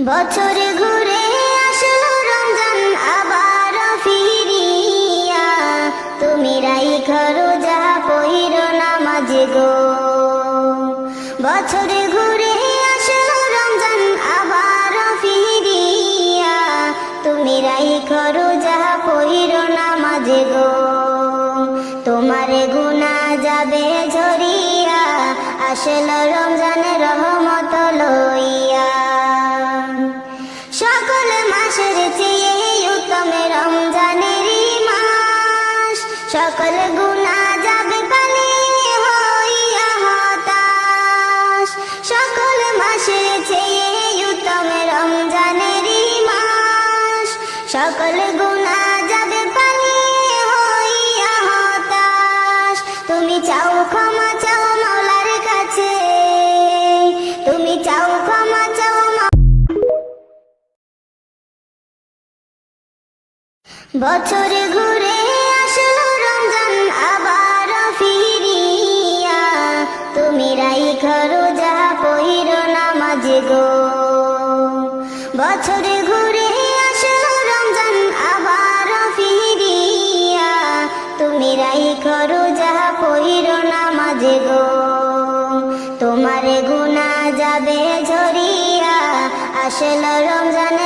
বছর ঘুরে আসলো রমজান আবার ফিরিয়া, তুমি রাইখা রোজা পইরো নামাজ গো। বছর ঘুরে আসলো রমজান আবার ফিরিয়া, তুমি রাইখা রোজা পইরো নামাজ গো। তোমার গুনাহ যাবে ঝরিয়া, আসলো রমজান রহমত লইয়া। সকল মাসের চেয়ে উত্তম রমজানেরই মাস, সকল গুনাহ যাবে পালিয়ে হইয়া হতাশ। সকল মাসের চেয়ে উত্তম রমজানেরই মাস, সকল গুনাহ যাবে পালিয়ে হইয়া হতাশ। তুমি চাও ক্ষমা চাও মাওলার কাছে, তুমি চাও ক্ষমা চাও। বছর ঘুরে আসলো রমজান আবার ফিরিয়া, তুমি রাইখা রোজা পইরো নামাজ গো। বছর ঘুরে আসলো রমজান আবার ফিরিয়া, তুমি রাইখা রোজা পইরো নামাজ গো। তোমার গুনাহ যাবে ঝরিয়া, আসলো রমজান